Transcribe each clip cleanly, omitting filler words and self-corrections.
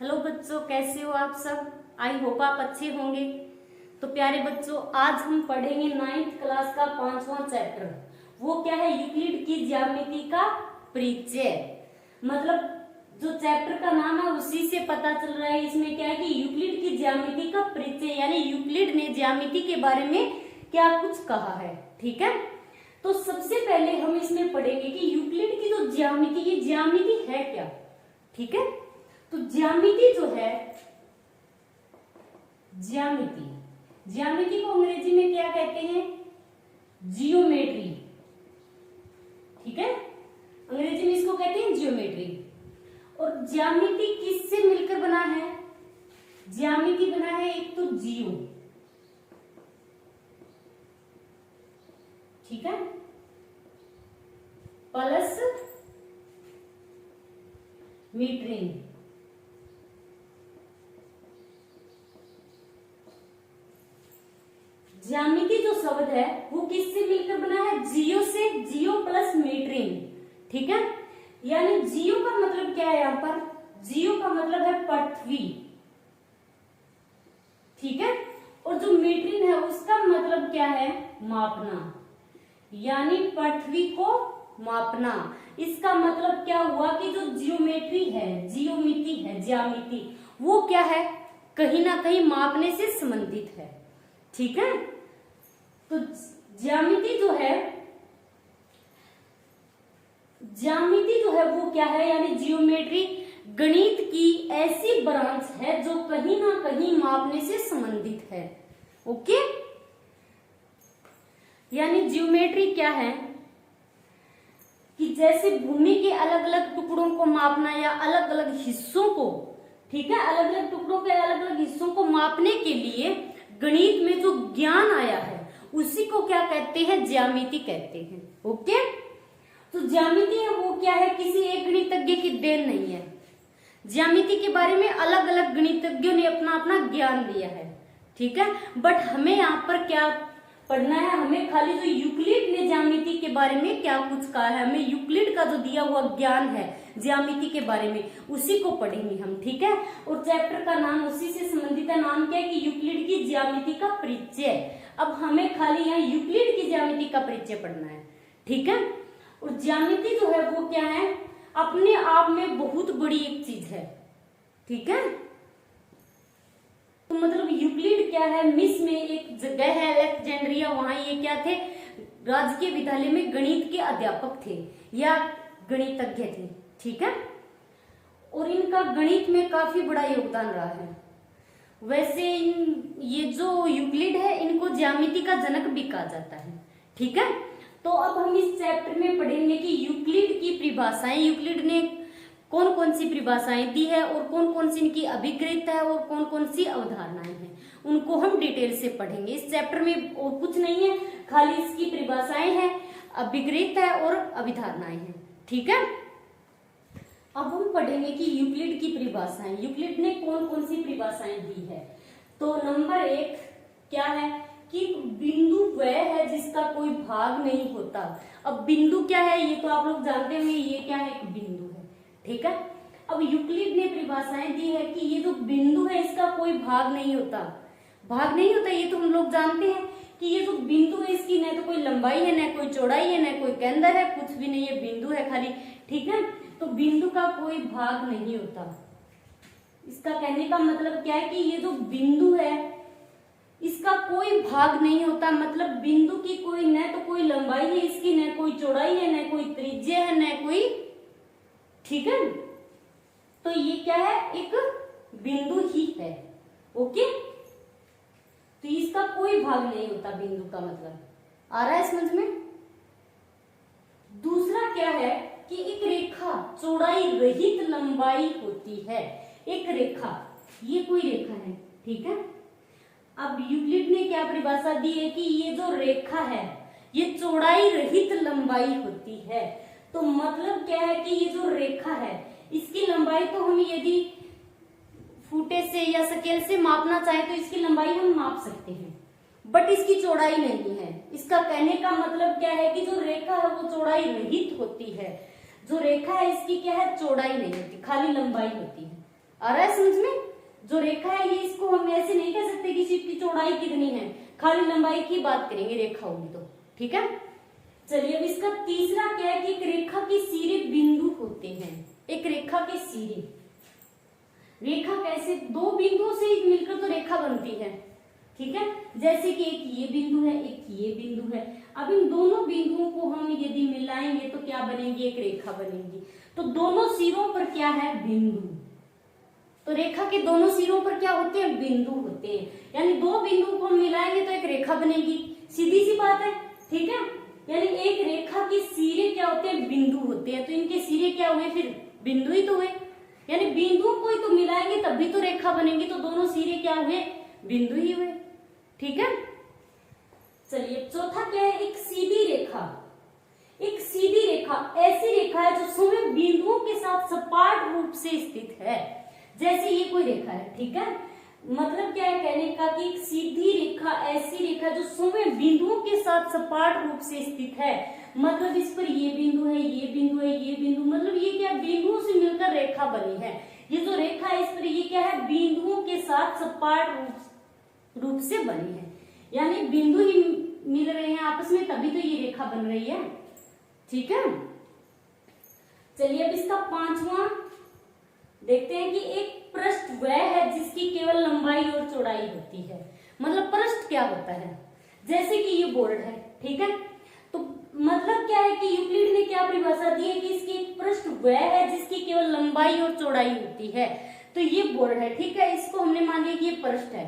Hello बच्चों, कैसे हो आप सब। आई होप आप अच्छे होंगे। तो प्यारे बच्चों, आज हम पढ़ेंगे 9th क्लास का 5वां चैप्टर। वो क्या है? यूक्लिड की ज्यामिति का परिचय। मतलब जो चैप्टर का नाम है उसी से पता चल रहा है इसमें क्या है कि यूक्लिड की ज्यामिति का परिचय, यानी यूक्लिड ने ज्यामिति के बारे में क्या कुछ कहा है। ठीक है, तो सबसे पहले हम इसमें पढ़ेंगे कि यूक्लिड की जो ज्यामिति, ये ज्यामिति है क्या। ठीक है, तो ज्यामिति जो है, ज्यामिति को अंग्रेजी में क्या कहते हैं? जियोमेट्री। ठीक है, अंग्रेजी में इसको कहते हैं जियोमेट्री। और ज्यामिति किससे मिलकर बना है? ज्यामिति बना है एक तो जियो, ठीक है, प्लस मीटरिंग। ज्यामिति जो शब्द है वो किससे मिलकर बना है? जियो से, जियो प्लस मीटरिंग। ठीक है, यानी जियो का मतलब क्या है? यहां पर जियो का मतलब है पृथ्वी। ठीक है, और जो मीटरिंग है उसका मतलब क्या है? मापना, यानी पृथ्वी को मापना। इसका मतलब क्या हुआ कि जो जियोमेट्री है, जियोमिति है, ज्यामिति, वो क्या है? कहीं ना कहीं मापने से संबंधित है। ठीक है, तो ज्यामिति जो है, वो क्या है? यानी जियोमेट्री गणित की ऐसी ब्रांच है जो कहीं ना कहीं मापने से संबंधित है। ओके, यानी जियोमेट्री क्या है कि जैसे भूमि के अलग अलग टुकड़ों को मापना या अलग अलग हिस्सों को, ठीक है, अलग अलग टुकड़ों के अलग अलग हिस्सों को मापने के लिए गणित में जो ज्ञान आया है उसी को क्या कहते हैं? ज्यामिति कहते हैं। ओके, तो ज्यामिति है वो क्या है? किसी एक गणितज्ञ की देन नहीं है। ज्यामिति के बारे में अलग अलग गणितज्ञों ने अपना अपना ज्ञान दिया है। ठीक है, बट हमें यहाँ पर क्या पढ़ना है? हमें खाली जो यूक्लिड ने ज्यामिति के बारे में क्या कुछ कहा है, हमें यूक्लिड का जो दिया हुआ ज्ञान है ज्यामिति के बारे में, उसी को पढ़ेंगे हम। ठीक है, और चैप्टर का नाम उसी से संबंधित है। नाम क्या है? कि यूक्लिड की ज्यामिति का परिचय। अब हमें खाली यहाँ यूक्लिड की ज्यामिति का परिचय पढ़ना है। ठीक है, और ज्यामिति जो है वो क्या है? अपने आप में बहुत बड़ी एक चीज है। ठीक है, तो मतलब यूक्लिड क्या है? मिस्र में एक जगह है अलेक्जेंड्रिया, वहां ये क्या थे? राजकीय विद्यालय में गणित के अध्यापक थे या गणितज्ञ थे। ठीक है, और इनका गणित में काफी बड़ा योगदान रहा है। वैसे ये जो यूक्लिड है इनको ज्यामिति का जनक भी कहा जाता है। ठीक है, तो अब हम इस चैप्टर में पढ़ेंगे कि यूक्लिड की परिभाषाएं, यूक्लिड ने कौन कौन सी परिभाषाएं दी है और कौन कौन सी इनकी अभिक्रिया है और कौन कौन सी अवधारणाएं हैं, उनको हम डिटेल से पढ़ेंगे। इस चैप्टर में और कुछ नहीं है, खाली इसकी परिभाषाएं हैं, अभिक्रिया है और अवधारणाएं हैं। ठीक है, अब हम पढ़ेंगे कि यूक्लिड की परिभाषाएं, यूक्लिड ने कौन कौन सी परिभाषाएं दी है। तो नंबर 1 क्या है कि बिंदु वह है जिसका कोई भाग नहीं होता। अब बिंदु क्या है ये तो आप लोग जानते होंगे, ये क्या है? एक बिंदु है। ठीक है, अब यूक्लिड ने परिभाषाएं दी है कि ये जो बिंदु है इसका कोई भाग नहीं होता। भाग नहीं होता ये तो हम लोग जानते हैं कि ये जो बिंदु है इसकी न तो कोई लंबाई है, न कोई चौड़ाई है, न कोई केंद्र है, कुछ भी नहीं है, बिंदु है खाली। ठीक है, तो बिंदु का कोई भाग नहीं होता। इसका कहने का मतलब क्या है कि ये जो बिंदु है इसका कोई भाग नहीं होता। मतलब बिंदु की कोई न तो कोई लंबाई है इसकी, न कोई चौड़ाई है, न कोई त्रिज्या है, न कोई, ठीक है, तो ये क्या है? एक बिंदु ही है। ओके, तो इसका कोई भाग नहीं होता बिंदु का मतलब। आ रहा है समझ में? दूसरा क्या है कि एक रेखा चौड़ाई रहित लंबाई होती है। एक रेखा, ये कोई रेखा है। ठीक है, अब यूक्लिड ने क्या परिभाषा दी है कि ये जो रेखा है ये चौड़ाई रहित लंबाई होती है। तो मतलब क्या है कि ये जो रेखा है इसकी लंबाई तो हम यदि फुटे से या स्केल से मापना चाहे तो इसकी लंबाई हम माप सकते हैं, बट इसकी चौड़ाई नहीं है। इसका कहने का मतलब क्या है कि जो रेखा है वो चौड़ाई रहित होती है। जो रेखा है इसकी क्या है? चौड़ाई नहीं होती, खाली लंबाई होती है। आ रहा है समझ में? जो रेखा है ये, इसको हम ऐसे नहीं कह सकते कि इसकी चौड़ाई कितनी है, खाली लंबाई की बात करेंगे रेखा होगी तो, ठीक है। चलिए अब इसका तीसरा क्या है कि एक रेखा के सिरे बिंदु होते हैं। एक रेखा के सिरे, रेखा कैसे, दो बिंदुओं से मिलकर तो रेखा बनती है, ठीक है। जैसे कि एक ये बिंदु है, एक ये बिंदु है। अब इन दोनों बिंदुओं को हम यदि मिलाएंगे तो क्या बनेगी, एक रेखा बनेगी। तो दोनों सिरों पर क्या है, बिंदु। तो रेखा के दोनों सिरों पर क्या होते हैं, बिंदु होते हैं। यानी दो बिंदुओं को हम मिलाएंगे तो एक रेखा बनेगी, सीधी सी बात है, ठीक है। यानी एक रेखा के सिरे क्या होते हैं, बिंदु होते हैं। तो इनके सिरे क्या हुए, फिर बिंदु ही तो हुए। यानी बिंदुओं को ही तो मिलाएंगे तभी तो रेखा बनेगी। तो दोनों सिरे क्या हुए, बिंदु ही हुए, ठीक है। चलिए चौथा क्या है, एक सीधी रेखा। एक सीधी रेखा ऐसी रेखा है जो स्वयं बिंदुओं के साथ सपाट रूप से स्थित है। जैसे ये कोई रेखा है, ठीक है। मतलब क्या है कहने का कि एक सीधी रेखा ऐसी रेखा जो स्वयं बिंदुओं के साथ सपाट रूप से स्थित है। मतलब इस पर ये बिंदु है, ये बिंदु है, ये बिंदु, मतलब ये क्या बिंदुओं से मिलकर रेखा बनी है। ये जो रेखा है इस पर ये क्या है, बिंदुओं के साथ सपाट रूप से बनी है। यानी बिंदु ही मिल रहे हैं आपस में तभी तो ये रेखा बन रही है, ठीक है। चलिए अब इसका पांचवा देखते हैं कि एक पृष्ठ वह है जिसकी केवल लंबाई और चौड़ाई होती है। मतलब पृष्ठ क्या होता है, जैसे कि ये बोर्ड है, ठीक है। तो मतलब क्या है कि यूक्लिड ने क्या परिभाषा दी है कि इसकी एक पृष्ठ वह है जिसकी केवल लंबाई और चौड़ाई होती है। तो ये बोर्ड है, ठीक है, इसको हमने मान लिया कि ये पृष्ठ है,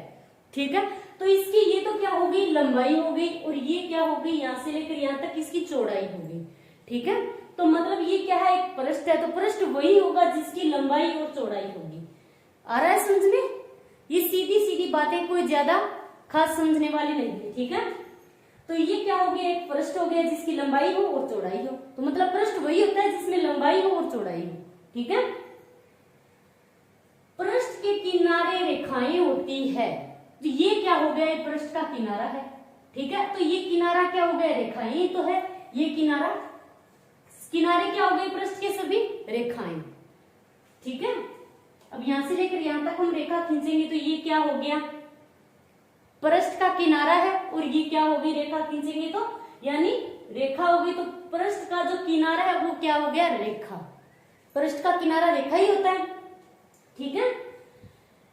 ठीक है। तो इसकी ये तो क्या हो गई, लंबाई हो गई, और ये क्या हो गई, यहां से लेकर यहां तक इसकी चौड़ाई हो गई, ठीक है। तो मतलब ये क्या है, एक पृष्ठ है। तो पृष्ठ वही होगा जिसकी लंबाई और चौड़ाई होगी। आ रहा है समझ में? ये सीधी सीधी बातें, कोई ज्यादा खास समझने वाली नहीं है, ठीक है। तो ये क्या हो गया, एक पृष्ठ हो गया जिसकी लंबाई हो और चौड़ाई हो। तो मतलब पृष्ठ वही होता है जिसमें लंबाई हो और चौड़ाई हो, ठीक है। पृष्ठ के किनारे रेखाएं होती है। तो ये क्या हो गया, पृष्ठ का किनारा है, ठीक है। तो ये किनारा क्या हो गया, रेखाएं ही तो है। ये किनारा, किनारे क्या हो गए पृष्ठ के, सभी रेखाएं, ठीक है। अब यहां से लेकर यहां तक हम रेखा खींचेंगे तो ये क्या हो गया, पृष्ठ का किनारा है। और ये क्या होगी, रेखा खींचेंगे तो यानी रेखा होगी। तो पृष्ठ का जो किनारा है वो क्या हो गया, रेखा। पृष्ठ का किनारा रेखा ही होता है, ठीक है।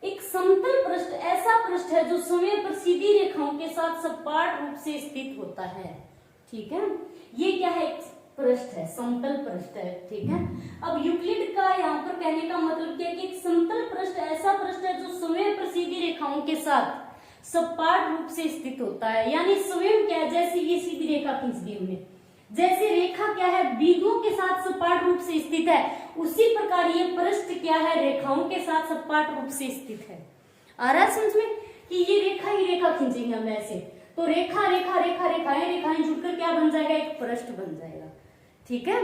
एक समतल पृष्ठ ऐसा पृष्ठ है जो समय पर सीधी रेखाओं के साथ सपाट रूप से स्थित होता है, ठीक है। ये क्या है, एक पृष्ठ है, समतल पृष्ठ है, ठीक है। अब यूक्लिड का यहाँ पर कहने का मतलब क्या है कि एक समतल पृष्ठ ऐसा पृष्ठ है जो स्वयं पर सीधी रेखाओं के साथ सपाट रूप से स्थित होता है। यानी स्वयं क्या है, जैसे ये सीधी रेखा खींच दी हमने, जैसे रेखा क्या है बिंदुओं के साथ सपाट रूप से स्थित है, उसी प्रकार ये पृष्ठ क्या है, रेखाओं के साथ सपाट रूप से स्थित है। आ रहा है समझ में कि ये रेखा ही रेखा खींचेंगे हम ऐसे, तो रेखा रेखा रेखा रेखाएं जुड़कर क्या बन जाएगा, एक पृष्ठ बन जाएगा, ठीक है।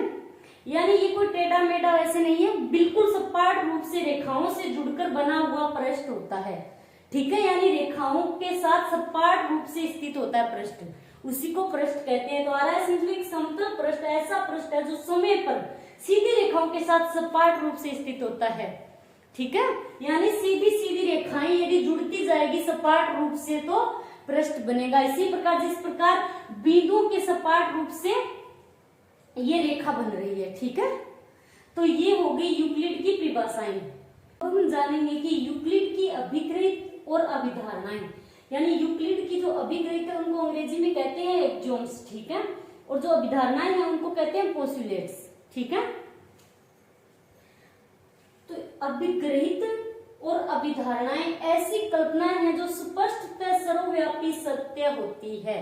यानी ये कोई टेढ़ा मेढ़ा ऐसे नहीं है, बिल्कुल सपाट रूप से रेखाओं से जुड़कर बना हुआ पृष्ठ होता है, ठीक है। यानी रेखाओं के साथ सपाट रूप से स्थित होता है पृष्ठ, उसी को पृष्ठ कहते हैं। तो आ रहा है समझ में, एक समतल पृष्ठ ऐसा पृष्ठ है जो समय पर सीधी रेखाओं के साथ सपाट रूप से स्थित होता है, ठीक है। यानी सीधी सीधी रेखाएं यदि जुड़ती जाएगी सपाट रूप से तो पृष्ठ बनेगा। इसी प्रकार जिस प्रकार बिंदुओं के सपाट रूप से ये रेखा बन रही है, ठीक है। तो ये हो गई यूक्लिड की परिभाषाएं। अब हम जानेंगे कि यूक्लिड की अभिकृत और अभिधारणाएं। यानी यूक्लिड की जो अभिकृत है उनको अंग्रेजी में कहते हैं एक्सियोम्स, ठीक है। और जो अभिधारणाएं हैं उनको कहते हैं पोस्टुलेट्स, ठीक है। तो अभिग्रहित और अभिधारणाएं ऐसी कल्पनाएं हैं जो स्पष्टतः सर्वव्यापी सत्य होती है।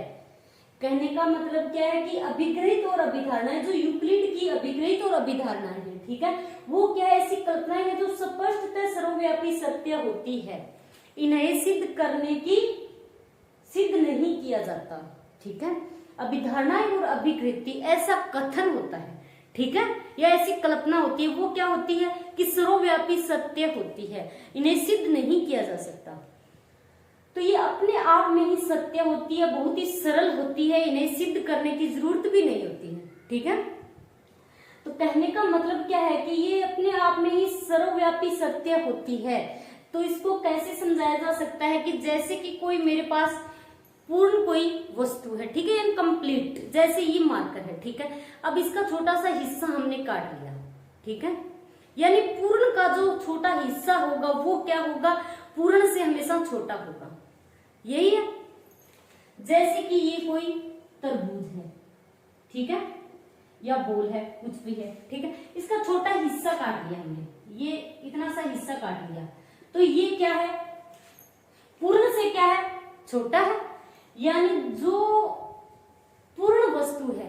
कहने का मतलब क्या है कि अभिग्रहित और अभिधारणाएं, जो यूक्लिड की अभिग्रहित और अभिधारणाएं हैं, ठीक है, वो क्या है, ऐसी कल्पनाएं हैं जो स्पष्टतः सर्वव्यापी सत्य होती है। इन्हें सिद्ध नहीं किया जाता, ठीक है। अभिधारणाएं और अभिकृति ऐसा कथन होता है, ठीक है, या ऐसी कल्पना होती है, वो क्या होती है कि सर्वव्यापी सत्य होती है, इन्हें सिद्ध नहीं किया जा सकता। तो ये अपने आप में ही सत्य होती है, बहुत ही सरल होती है, इन्हें सिद्ध करने की जरूरत भी नहीं होती है, ठीक है। तो कहने का मतलब क्या है कि ये अपने आप में ही सर्वव्यापी सत्य होती है। तो इसको कैसे समझाया जा सकता है कि जैसे कि कोई मेरे पास पूर्ण कोई वस्तु है, ठीक है, इनकम्प्लीट, जैसे ये मार्कर है, ठीक है, अब इसका छोटा सा हिस्सा हमने काट लिया, ठीक है, यानी पूर्ण का जो छोटा हिस्सा होगा वो क्या होगा, पूर्ण से हमेशा छोटा होगा, यही है। जैसे कि ये कोई तरबूज है, ठीक है, या बोल है, कुछ भी है, ठीक है, इसका छोटा हिस्सा काट लिया हमने, ये इतना सा हिस्सा काट लिया, तो ये क्या है, पूर्ण से क्या है, छोटा है, यानी जो पूर्ण वस्तु है,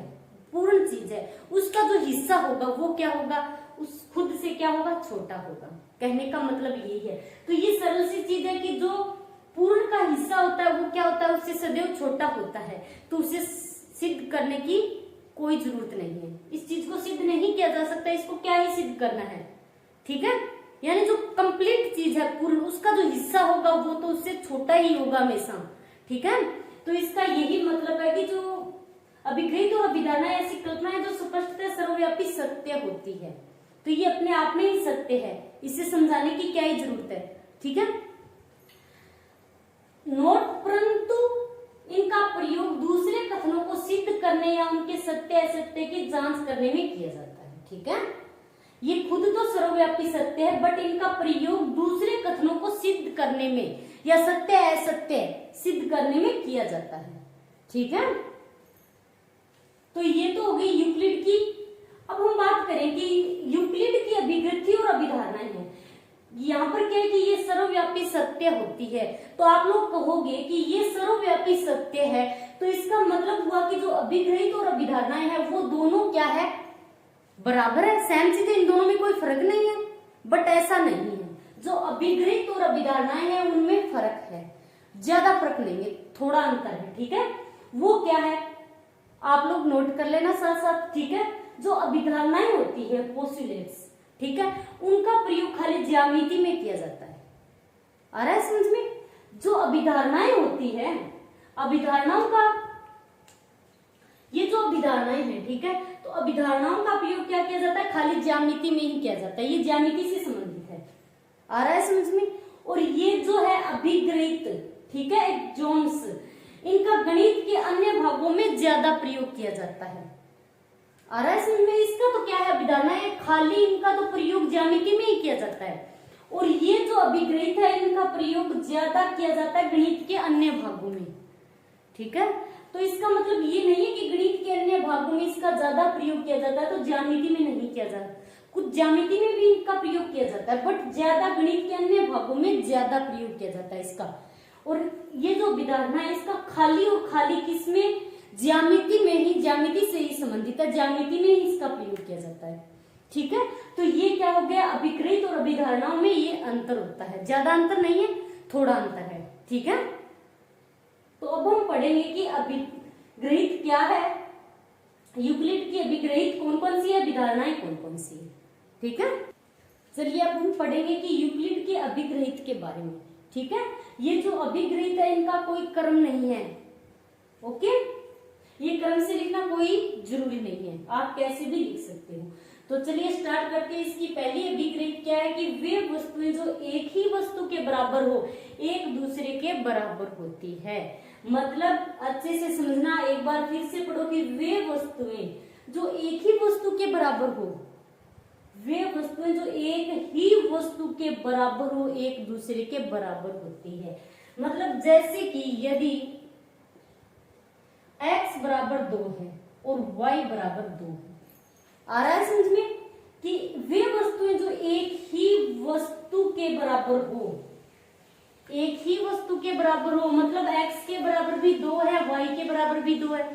पूर्ण चीज है, उसका जो हिस्सा होगा वो क्या होगा, उस खुद से क्या होगा, छोटा होगा। कहने का मतलब यही है। तो ये सरल सी चीज है कि जो पूर्ण का हिस्सा होता है वो क्या होता है, उससे सदैव छोटा होता है। तो उसे सिद्ध करने की कोई जरूरत नहीं है, इस चीज को सिद्ध नहीं किया जा सकता, इसको क्या ही सिद्ध करना है, ठीक है, यानी जो कंप्लीट चीज है पूर्ण, उसका जो हिस्सा होगा वो तो उससे छोटा ही होगा हमेशा, ठीक है। तो इसका यही मतलब है कि जो अभिगृहित और अभिधारणा ऐसी कल्पना है जो स्पष्टतः सर्वव्यापी सत्य होती है, तो ये अपने आप में ही सत्य है, इसे समझाने की क्या ही जरूरत है, ठीक है। नोट, परंतु इनका प्रयोग दूसरे कथनों को सिद्ध करने या उनके सत्य असत्य की जांच करने में किया जाता है, ठीक है। ये खुद तो सर्वव्यापी सत्य है, बट इनका प्रयोग दूसरे कथनों को सिद्ध करने में या सत्य असत्य सिद्ध करने में किया जाता है, ठीक है। तो ये तो हो गई यूक्लिड की। अब हम बात करें कि यूक्लिड की अभिगृति और अभिधारणाएं हैं। यहाँ पर क्या है कि ये सर्वव्यापी सत्य होती है, तो आप लोग कहोगे कि ये सर्वव्यापी सत्य है, तो इसका मतलब हुआ कि जो अभिग्रहित और अभिधारणाएं हैं वो दोनों क्या है, बराबर है, सेम चीज है, इन दोनों में कोई फर्क नहीं है। बट ऐसा नहीं है, जो अभिग्रहित और अभिधारणाएं हैं उनमें फर्क है, ज्यादा फर्क नहीं है, थोड़ा अंतर है, ठीक है। वो क्या है आप लोग नोट कर लेना साथ साथ, ठीक है। जो अभिधारणाएं होती है, पोस्टुलेट्स, ठीक है, उनका प्रयोग खाली ज्यामिति में किया जाता है, आ रहा है समझ में। जो अभिधारणाएं होती है, अभिधारणाओं का, ये जो अभिधारणाएं हैं, ठीक है, तो अभिधारणाओं का प्रयोग क्या किया जाता है, खाली ज्यामिति में ही किया जाता है, ये ज्यामिति से संबंधित है, आ रहा है समझ में। और ये जो है अभिग्रहित, ठीक है, एक्सॉन्स, इनका गणित के अन्य भागों में ज्यादा प्रयोग किया जाता है, आ रहा है समझ में। इसका तो क्या है, अभिधारणा है, खाली इनका तो प्रयोग ज्यामिति में ही किया जाता है, और ये जो अभिग्रहित है इनका प्रयोग ज्यादा किया जाता है गणित के अन्य भागों में, ठीक है। तो इसका मतलब ये नहीं है कि गणित के अन्य भागों में इसका ज्यादा प्रयोग किया जाता है तो ज्यामिति में नहीं किया जाता, कुछ ज्यामिति में भी इनका प्रयोग किया जाता है, बट ज्यादा गणित के अन्य भागों में ज्यादा प्रयोग किया जाता है इसका। और ये जो अभिधारणा है इसका खाली और खाली किसमें, ज्यामिति में ही, ज्यामिति से ही संबंधित है, ज्यामिति में ही इसका प्रयोग किया जाता है, ठीक है। तो ये क्या हो गया, अभिग्रहित और अभिधारणाओं में ये अंतर होता है, ज्यादा अंतर नहीं है, थोड़ा अंतर है, ठीक है। तो अब हम पढ़ेंगे कि अभिग्रहित क्या है, यूक्लिड की अभिग्रहित कौन कौन सी है, अभिधारणाएं कौन कौन सी है, ठीक है। चलिए अब हम पढ़ेंगे कि यूक्लिड के अभिग्रहित के बारे में, ठीक है। ये जो अभिग्रहित है इनका कोई क्रम नहीं है, ओके, ये क्रम से लिखना कोई जरूरी नहीं है, आप कैसे भी लिख सकते हो। तो चलिए स्टार्ट करते हैं। इसकी पहली अभिग्रहित क्या है कि वे वस्तुएं जो एक ही वस्तु के बराबर हो, एक दूसरे के बराबर होती है। मतलब अच्छे से समझना, एक बार फिर से पढ़ो कि वे वस्तुएं जो एक ही वस्तु के बराबर हो, वे वस्तुएं जो एक ही वस्तु के बराबर हो, एक दूसरे के बराबर होती है। मतलब जैसे कि यदि x बराबर 2 है और y बराबर 2 है, आ रहा है समझ में, कि वे वस्तुएं जो एक ही वस्तु के बराबर हो, एक ही वस्तु के बराबर हो, मतलब x के बराबर भी 2 है, y के बराबर भी 2 है,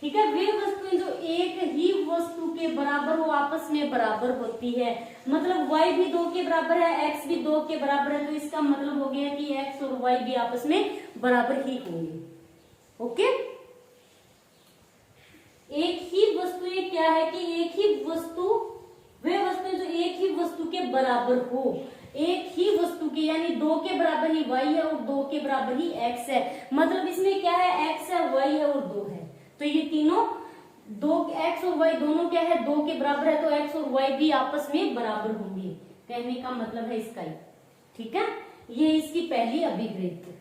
ठीक है। वे वस्तुएं जो एक ही वस्तु के बराबर हो, आपस में बराबर होती है, मतलब y भी 2 के बराबर है, x भी 2 के बराबर है, तो इसका मतलब हो गया कि x और y भी आपस में बराबर ही होंगे, ओके। एक ही वस्तुएं क्या है कि एक ही वस्तु, वे वस्तुएं जो एक ही वस्तु के बराबर हो, एक ही वस्तु के, यानी 2 के बराबर ही y है और 2 के बराबर ही x है, मतलब इसमें क्या है, x है, y है और 2 है, तो ये तीनों दो x और y दोनों क्या है, 2 के बराबर है, तो x और y भी आपस में बराबर होंगे, कहने का मतलब है इसका ही। ठीक है, ये इसकी पहली अभिव्यक्ति।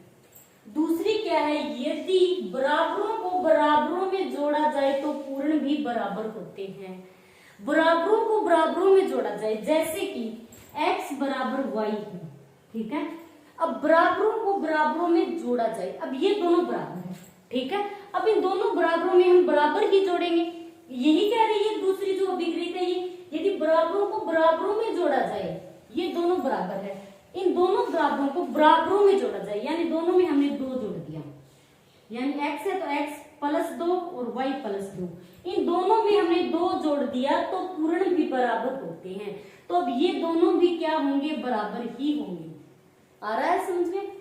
दूसरी क्या है, यदि बराबरों को बराबरों में जोड़ा जाए तो पूर्ण भी बराबर होते हैं। बराबरों को बराबरों में जोड़ा जाए, जैसे कि x बराबर y है, ठीक है। अब बराबरों को बराबरों में जोड़ा जाए, अब ये दोनों बराबर है, ठीक है। अब इन दोनों बराबरों में हम बराबर ही जोड़ेंगे, यही कह रही है दूसरी जो अभिक्रिया है ये, यदि बराबरों को बराबरों में जोड़ा जाए, ये दोनों बराबर है, इन दोनों बराबरों को बराबरों में जोड़ा जाए, यानी दोनों में हमने 2 जोड़ दिया, यानी x है तो x प्लस 2 और y प्लस 2, इन दोनों में हमने 2 जोड़ दिया तो पूर्ण भी बराबर होते हैं। तो अब ये दोनों भी क्या होंगे, बराबर ही होंगे। आ रहा है समझ में?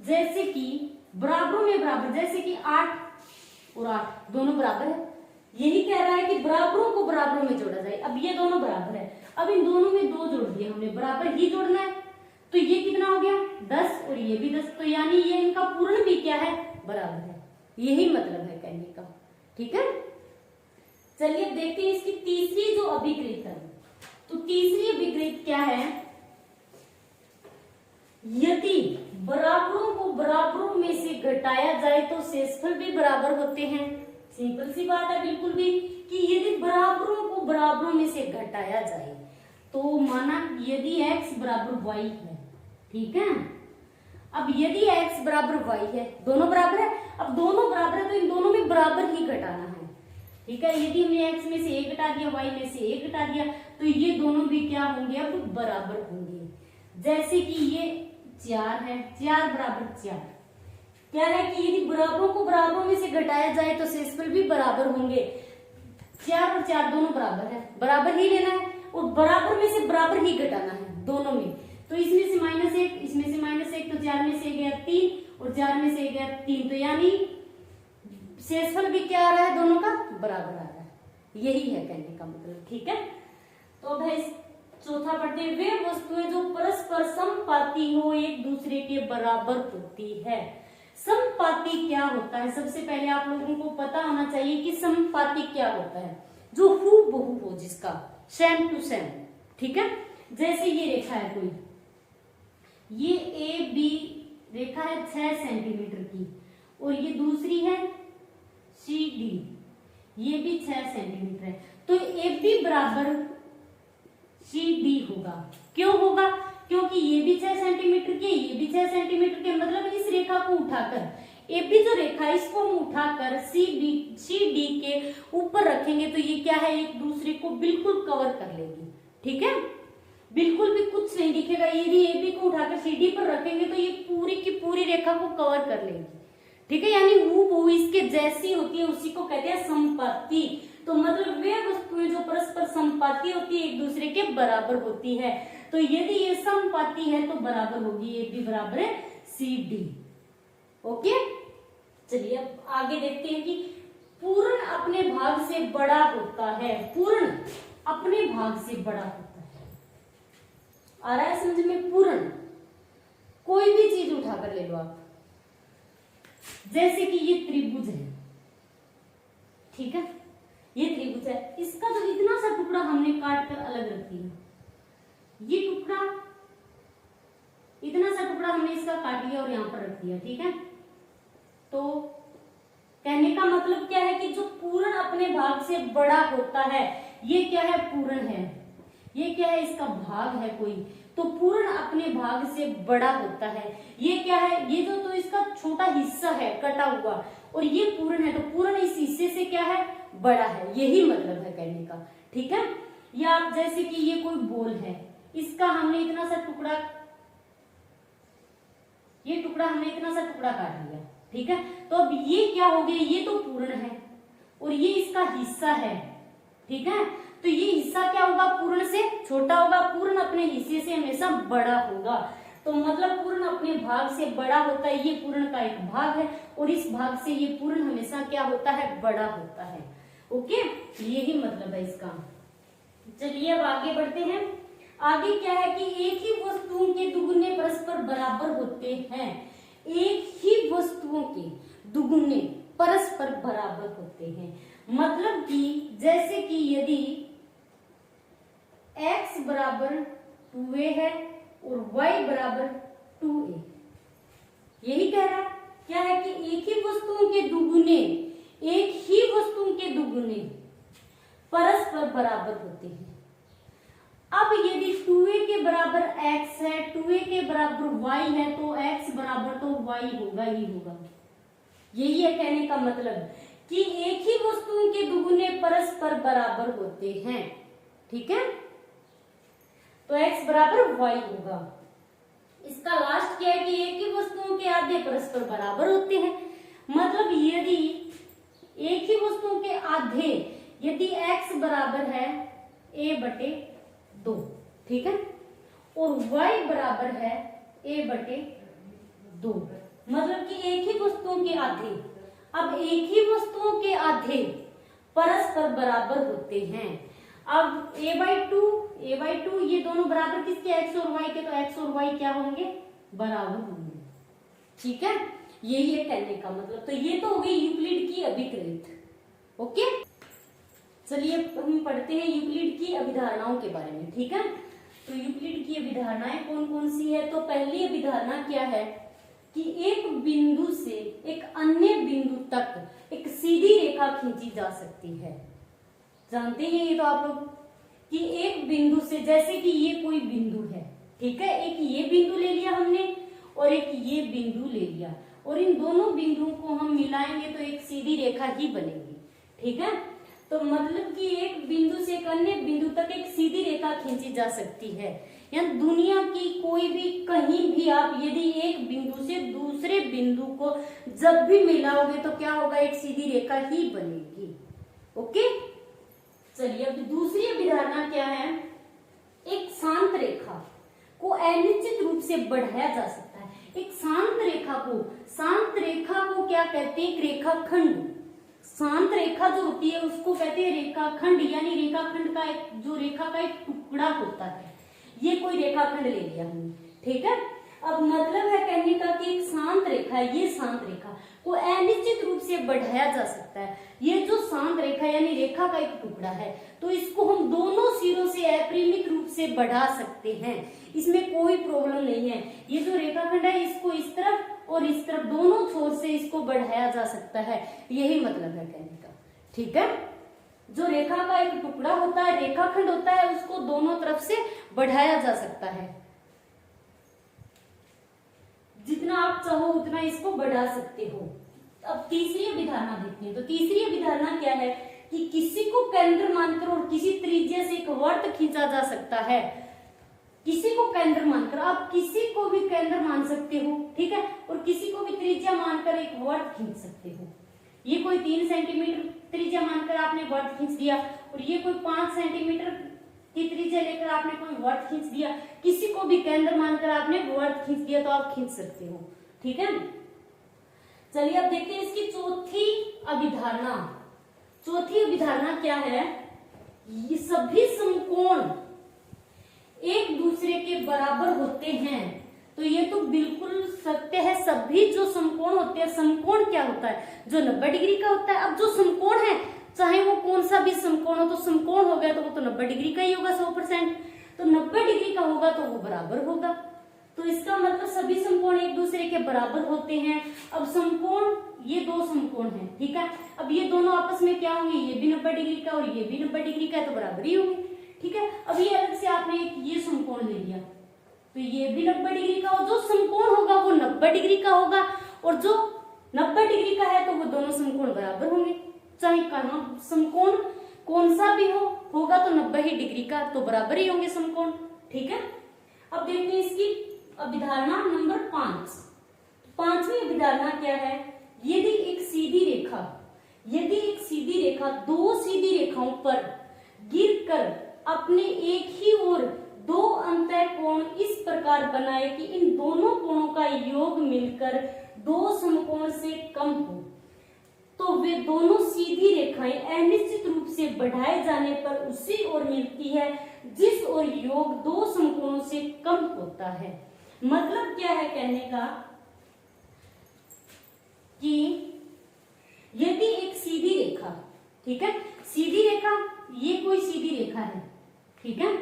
जैसे कि बराबरों में बराबर, जैसे कि 8 और 8 दोनों बराबर है, यही कह रहा है कि बराबरों को बराबरों में जोड़ा जाए। अब ये दोनों बराबर है, अब इन दोनों में 2 जोड़ दिए हमने, बराबर ही जोड़ना है, तो ये कितना हो गया 10 और ये भी 10, तो यानी ये इनका पूर्ण भी क्या है, बराबर है। यही मतलब है कहने का, ठीक है। चलिए अब देखते हैं इसकी तीसरी जो अभिक्रिया है। तो तीसरी अभिक्रिया क्या है, यदि बराबरों को बराबरों में से घटाया जाए तो शेषफल भी बराबर होते हैं। सिंपल सी बात है बिल्कुल भी, कि यदि बराबरों को बराबरों में से घटाया जाए तो माना यदि x बराबर y है, ठीक है। अब यदि x बराबर y है, दोनों बराबर है, अब दोनों बराबर है तो इन दोनों में बराबर ही घटाना है, ठीक है। यदि हमने x में से 1 घटा दिया, y में से 1 घटा दिया, तो ये दोनों भी क्या होंगे, अब बराबर होंगे। जैसे कि ये 4 है, 4 बराबर 4, क्या है कि यदि बराबरों को बराबरों में से घटाया जाए तो शेषफल भी बराबर होंगे। 4 और 4 दोनों बराबर है, बराबर ही लेना है और बराबर में से बराबर ही घटाना है दोनों में। तो इसमें से -1, इसमें से -1, तो 4 में से गया 3 और 4 में से गया 3, तो यानी शेषफल भी क्या आ रहा है, दोनों का बराबर आ रहा है। यही है कहने का मतलब, ठीक है। तो भाई चौथा पढ़ते हैं, वे वस्तुएं जो परस्पर समपाती हो एक दूसरे के बराबर होती है। समपाती क्या होता है, सबसे पहले आप लोगों को पता होना चाहिए कि समपाती क्या होता है, जो हूबहू हो, जिसका सेम टू सेम, ठीक है। जैसे ये रेखा है कोई, ये ए बी रेखा है 6 सेंटीमीटर की, और ये दूसरी है सी डी, ये भी 6 सेंटीमीटर है, तो ए बी बराबर सी डी होगा। क्यों होगा, क्योंकि ये भी 6 सेंटीमीटर के, ये भी 6 सेंटीमीटर के, मतलब इस रेखा को उठाकर ए बी जो रेखा है इसको हम उठाकर सी डी के ऊपर रखेंगे तो ये क्या है, एक दूसरे को बिल्कुल कवर कर लेगी, ठीक है। बिल्कुल भी कुछ नहीं दिखेगा, यदि ए बी को उठाकर सी डी पर रखेंगे तो ये पूरी की पूरी रेखा को कवर कर लेगी, ठीक है। यानी हूबहू इसके जैसी होती है, उसी को कहते हैं समपाती। तो मतलब वे वस्तुएं जो परस्पर समपाती होती है, एक दूसरे के बराबर होती है। तो यदि ये समपाती है तो बराबर होगी, ए बी बराबर है सी डी। ओके, चलिए अब आगे देखते हैं कि पूर्ण अपने भाग से बड़ा होता है। पूर्ण अपने भाग से बड़ा होता है, आ रहा है समझ में? पूर्ण कोई भी चीज उठाकर ले लो आप, जैसे कि ये त्रिभुज है, ठीक है, ये त्रिभुज है, इसका जो इतना सा टुकड़ा हमने काट कर अलग रख दिया, ये टुकड़ा, इतना सा टुकड़ा हमने इसका काट लिया और यहां पर रख दिया, ठीक है। तो कहने का मतलब क्या है कि जो पूर्ण अपने भाग से बड़ा होता है, ये क्या है, पूर्ण है। ये क्या है, इसका भाग है कोई, तो पूर्ण अपने भाग से बड़ा होता है। ये क्या है, ये जो तो इसका छोटा हिस्सा है कटा हुआ, और ये पूर्ण है, तो पूर्ण इस हिस्से से क्या है, बड़ा है। यही मतलब है कहने का, ठीक है। या आप जैसे कि ये कोई बॉल है, इसका हमने इतना सा टुकड़ा, ये टुकड़ा हमने इतना सा टुकड़ा काट लिया, ठीक है। तो अब ये क्या हो गया, ये तो पूर्ण है और ये इसका हिस्सा है, ठीक है। तो ये हिस्सा क्या होगा, पूर्ण से छोटा होगा, पूर्ण अपने हिस्से से हमेशा बड़ा होगा। तो मतलब पूर्ण अपने भाग से बड़ा होता है, ये पूर्ण का एक भाग है और इस भाग से ये पूर्ण हमेशा क्या होता है, बड़ा होता है। ओके, यही मतलब है इसका। चलिए अब आगे बढ़ते हैं। आगे क्या है कि एक ही वस्तुओं के दुगुने परस्पर बराबर होते हैं। एक ही वस्तुओं के दुगुने परस्पर बराबर होते हैं। मतलब कि जैसे कि यदि x बराबर 2a है और y बराबर 2a, यही कह रहा है क्या है कि एक ही वस्तुओं के दुगुने परस्पर बराबर होते हैं। अब यदि 2a के बराबर x है, 2a के बराबर y है, तो x बराबर तो y होगा ही होगा। यही है कहने का मतलब कि एक ही वस्तुओं के दुगुने परस्पर बराबर होते हैं। ठीक है, तो x बराबर y होगा। इसका लास्ट क्या है कि एक ही वस्तुओं के आधे परस्पर बराबर होते हैं। मतलब यदि एक ही वस्तुओं के आधे, यदि x बराबर है a/2, ठीक है, और y बराबर है a/2, मतलब कि एक ही वस्तुओं के आधे। अब एक ही वस्तुओं के आधे परस्पर बराबर होते हैं। अब a/2 ये दोनों बराबर किसके, x और y के, तो x और y क्या होंगे, बराबर होंगे। ठीक है, यही है कहने का मतलब। तो ये तो हो गई यूक्लिड की अभिक्रिया। ओके, चलिए हम पढ़ते हैं यूक्लिड की अभिधारणाओं के बारे में। ठीक है, तो यूक्लिड की अभिधारणाएं कौन कौन सी है। तो पहली अभिधारणा क्या है कि एक बिंदु से एक अन्य बिंदु तक एक सीधी रेखा खींची जा सकती है। जानते हैं ये तो आप लोग कि एक बिंदु से, जैसे कि ये कोई बिंदु है, ठीक है, एक ये बिंदु ले लिया हमने और एक ये बिंदु ले लिया, और इन दोनों बिंदुओं को हम मिलाएंगे तो एक सीधी रेखा ही बनेगी। ठीक है, तो मतलब कि एक बिंदु से एक अन्य बिंदु तक एक सीधी रेखा खींची जा सकती है। या दुनिया की कोई भी, कहीं भी आप यदि एक बिंदु से दूसरे बिंदु को जब भी मिलाओगे तो क्या होगा, एक सीधी रेखा ही बनेगी। ओके, चलिए अब दूसरी अभिधारणा क्या है, एक शांत रेखा को अनिश्चित रूप से बढ़ाया जा सकता है। एक शांत रेखा को क्या कहते हैं, एक रेखाखंड। शांत रेखा जो होती है उसको कहते हैं रेखाखंड, यानी रेखाखंड का एक, जो रेखा का एक टुकड़ा होता है। ये कोई रेखाखंड ले लिया हमने, ठीक है। अब मतलब है कहने का कि एक शांत रेखा है, ये शांत रेखा को अनिश्चित रूप से बढ़ाया जा सकता है। ये जो शांत रेखा यानी रेखा का एक टुकड़ा है, तो इसको हम दोनों सिरों से अपरिमित रूप से बढ़ा सकते हैं, इसमें कोई प्रॉब्लम नहीं है। ये जो रेखाखंड है इसको इस तरफ और इस तरफ दोनों छोर से इसको बढ़ाया जा सकता है, यही मतलब है कहने का। ठीक है, जो रेखा का एक टुकड़ा होता है, रेखाखंड होता है, उसको दोनों तरफ से बढ़ाया जा सकता है। जितना आप चाहो उतना इसको बढ़ा सकते हो। अब तीसरी अभिधारणा देखते हैं। तो तीसरी अभिधारणा क्या है कि किसी को केंद्र मानकर और किसी त्रिज्या से एक वर्त खींचा जा सकता है। किसी को केंद्र मानकर, आप किसी को भी केंद्र मान सकते हो, ठीक है, और किसी को भी त्रिज्या मानकर एक वर्त खींच सकते हो। ये कोई 3 सेंटीमीटर त्रिज्या मानकर आपने वर्त खींच दिया, और ये कोई 5 सेंटीमीटर की त्रिज्या लेकर आपने कोई वर्त खींच दिया। किसी को भी केंद्र मानकर आपने वर्त खींच दिया तो आप खींच सकते हो। ठीक है, चलिए अब देखते हैं इसकी चौथी अभिधारणा। चौथी अभिधारणा क्या है, ये सभी समकोण एक दूसरे के बराबर होते हैं। तो ये तो बिल्कुल सत्य है, सभी जो समकोण होते हैं, समकोण क्या होता है, जो 90 डिग्री का होता है। अब जो समकोण है, चाहे वो कौन सा भी समकोण हो, तो समकोण हो गया तो वो तो 90 डिग्री का ही होगा 100%। तो 90 डिग्री का होगा तो वो बराबर होगा। तो इसका मतलब सभी समकोण एक दूसरे के बराबर होते हैं। अब समकोण, ये दो समकोण हैं, ठीक है। अब ये दोनों आपस में क्या होंगे, ये भी 90 डिग्री का और ये भी 90 डिग्री का है, तो बराबर ही होंगे। ठीक है, अब ये अलग से आपने एक ये समकोण ले लिया, तो ये भी 90 डिग्री का, और जो समकोण होगा वो 90 डिग्री का होगा, और जो 90 डिग्री का है तो वो दोनों समकोण बराबर होंगे। चाहे कहां समकोण कौन सा भी होगा तो 90 ही डिग्री का, तो बराबर ही होंगे समकोण। ठीक है, अब देखते हैं इसकी अभिधारणा नंबर 5। पांचवी अभिधारणा क्या है, यदि एक सीधी रेखा दो सीधी रेखाओं पर गिरकर अपने एक ही ओर दो अंतःकोण इस प्रकार बनाए कि इन दोनों कोणों का योग मिलकर दो समकोण से कम हो, तो वे दोनों सीधी रेखाएं अनिश्चित रूप से बढ़ाए जाने पर उसी ओर मिलती है जिस ओर योग दो समकोणों से कम होता है। मतलब क्या है कहने का कि यदि एक सीधी रेखा, ठीक है, सीधी रेखा, ये कोई सीधी रेखा है, ठीक है,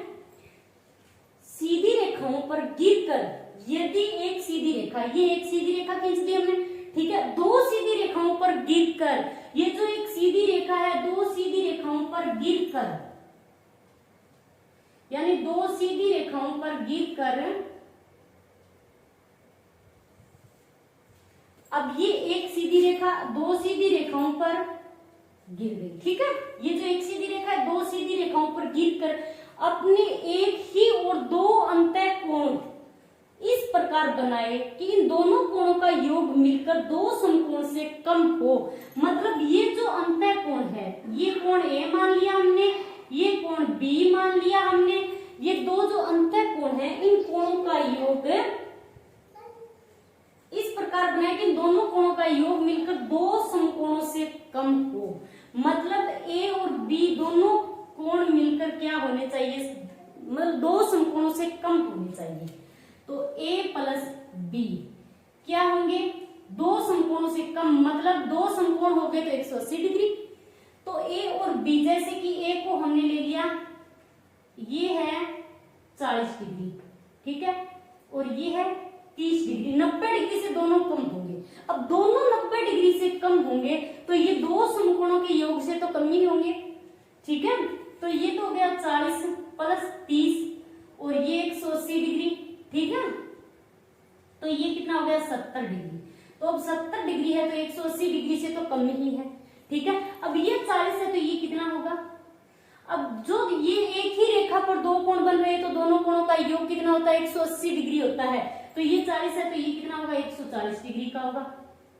सीधी रेखाओं पर गिरकर यदि एक सीधी रेखा, ये एक सीधी रेखा खींच दी हमने, ठीक है, दो सीधी रेखाओं पर गिरकर, ये जो एक सीधी रेखा है दो सीधी रेखाओं पर गिरकर, यानी दो सीधी रेखाओं पर गिरकर, अब ये एक सीधी रेखा दो सीधी रेखाओं पर गिर गई, ठीक है, ये जो एक सीधी रेखा है दो सीधी रेखाओं पर गिरकर अपने एक ही और दो अंतः कोण इस प्रकार बनाए कि इन दोनों कोणों का योग मिलकर दो समकोण से कम हो। मतलब ये जो अंतः कोण है, ये कोण ए मान लिया हमने, ये कोण बी मान लिया हमने, ये दो जो अंतः कोण है इन कोणों का योग इस प्रकार बनाए कि इन दोनों कोणों का योग मिलकर दो समकोणों से कम हो। मतलब ए और बी दोनों कोण मिलकर क्या होने चाहिए, मतलब दो समकोणों से कम होने चाहिए। तो ए प्लस बी क्या होंगे, दो समकोणों से कम, मतलब दो समकोण हो गए तो 180 डिग्री। तो ए और बी, जैसे कि ए को हमने ले लिया, ये है 40 डिग्री, ठीक है, और ये है 30 डिग्री, 90 डिग्री से दोनों कम होंगे। अब दोनों 90 डिग्री से कम होंगे तो ये दो समकोणों के योग से तो कम ही होंगे, ठीक है। तो ये तो हो गया 40 प्लस 30 और ये 180 डिग्री, ठीक है, तो ये कितना हो गया 70 डिग्री। तो अब 70 डिग्री है तो 180 डिग्री से तो कम ही है, ठीक है। अब ये 40 है तो ये कितना होगा, अब जो ये एक ही रेखा पर दो कोण बन रहे हैं तो दोनों कोणों का योग कितना होता है 180 डिग्री होता है। तो ये 40 है तो ये कितना होगा 140 डिग्री का होगा,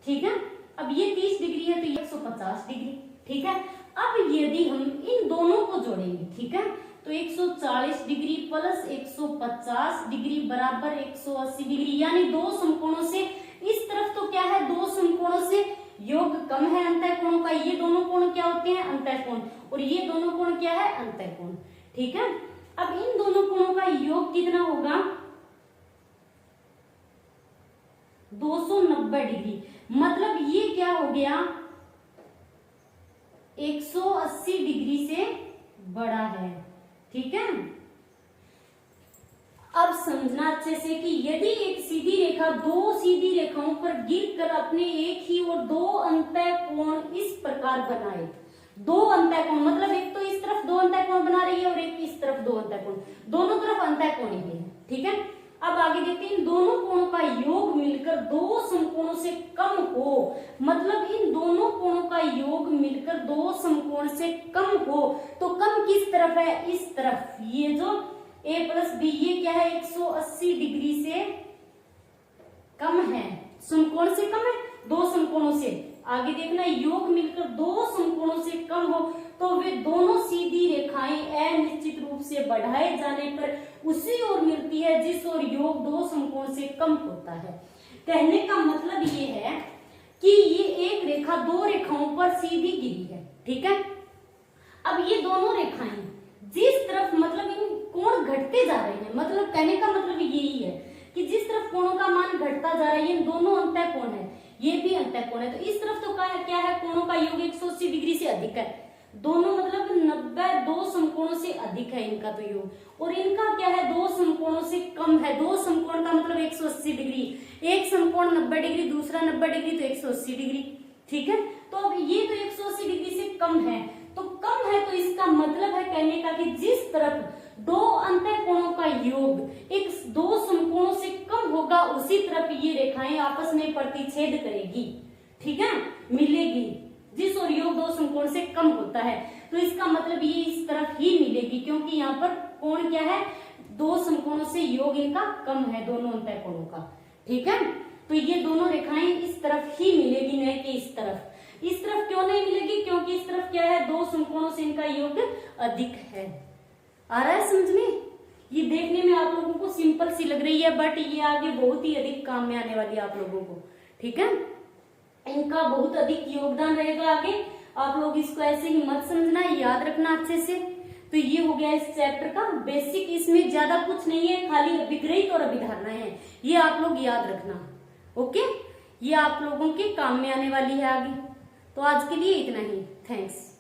ठीक है। अब ये 30 डिग्री है तो ये 150 डिग्री, ठीक है। अब यदि हम इन दोनों को जोड़ेंगे, ठीक है, तो 140 डिग्री प्लस 150 डिग्री बराबर 180 डिग्री, यानी दो समकोणों से इस तरफ तो क्या है, दो समकोणों से योग कम है अंतः कोणों का, ये दोनों कोण क्या होते हैं अंतः कोण, और ये दोनों कोण क्या है अंतः कोण, ठीक है। अब इन दोनों कोणों का योग कितना होगा 290 डिग्री, मतलब ये क्या हो गया 180 डिग्री से बड़ा है, ठीक है। अब समझना अच्छे से कि यदि एक सीधी रेखा दो सीधी रेखाओं पर गिरकर अपने एक ही और दो अंतः कोण इस प्रकार बनाए, दो अंतः कोण मतलब एक तो इस तरफ दो अंतः कोण बना रही है और एक इस तरफ दो अंतः कोण, दोनों तरफ अंतः कोण ही है, ठीक है। अब आगे देखते हैं इन दोनों कोणों का योग मिलकर दो समकोणों से कम हो, मतलब इन दोनों कोणों का योग मिलकर दो समकोण से कम हो। तो कम किस तरफ है, इस तरफ, ये जो a प्लस बी ये क्या है 180 डिग्री से कम है, समकोण से कम है, दो समकोणों से। आगे देखना योग मिलकर दो समकोणों से कम हो तो वे दोनों सीधी रेखाएं अनिश्चित रूप से बढ़ाए जाने पर उसी ओर मिलती है जिस ओर योग दो समकोण से कम होता है। कहने का मतलब ये है कि ये एक रेखा दो रेखाओं पर सीधी गिरी है, ठीक है। अब ये दोनों रेखाएं जिस तरफ, मतलब इन कोण घटते जा रहे हैं, मतलब कहने का मतलब यही है कि जिस तरफ कोणों का मान घटता जा रहा है, ये दोनों अंतः कोण है, ये भी अंतः कोण है, तो इस तरफ तो क्या है कोणों का योग 180 डिग्री से अधिक है, दोनों मतलब 90 दो समकोणों से अधिक है इनका तो योग, और इनका क्या है दो समकोणों से कम है। दो समकोण का मतलब 180 डिग्री, एक समकोण 90 डिग्री दूसरा 90 डिग्री तो 180 डिग्री, ठीक है। तो अब ये तो 180 डिग्री से कम है, तो कम है तो इसका मतलब है कहने का कि जिस तरफ दो अंतः कोणों का योग एक दो समकोणों से कम होगा उसी तरफ ये रेखाएं आपस में प्रतिच्छेद करेगी, ठीक है, मिलेगी, जिस ओर योग दो समकोण से कम होता है। तो इसका मतलब ये इस तरफ ही मिलेगी क्योंकि यहाँ पर कोण क्या है दो समकोणों से योग इनका कम है, दोनों अंतः कोणों का, ठीक है। तो ये दोनों रेखाएं इस तरफ ही मिलेगी, नहीं कि इस तरफ। इस तरफ क्यों नहीं मिलेगी, क्योंकि इस तरफ क्या है दो समकोणों से इनका योग अधिक है। आ रहा है समझ में? ये देखने में आप लोगों को सिंपल सी लग रही है बट ये आगे बहुत ही अधिक काम में आने वाली है आप लोगों को, ठीक है। इनका बहुत अधिक योगदान रहेगा आगे, आप लोग इसको ऐसे ही मत समझना, याद रखना अच्छे से। तो ये हो गया इस चैप्टर का बेसिक, इसमें ज्यादा कुछ नहीं है, खाली विग्रहित और अभिधारणाएं हैं, ये आप लोग याद रखना, ओके। ये आप लोगों के काम में आने वाली है आगे। तो आज के लिए इतना ही। थैंक्स।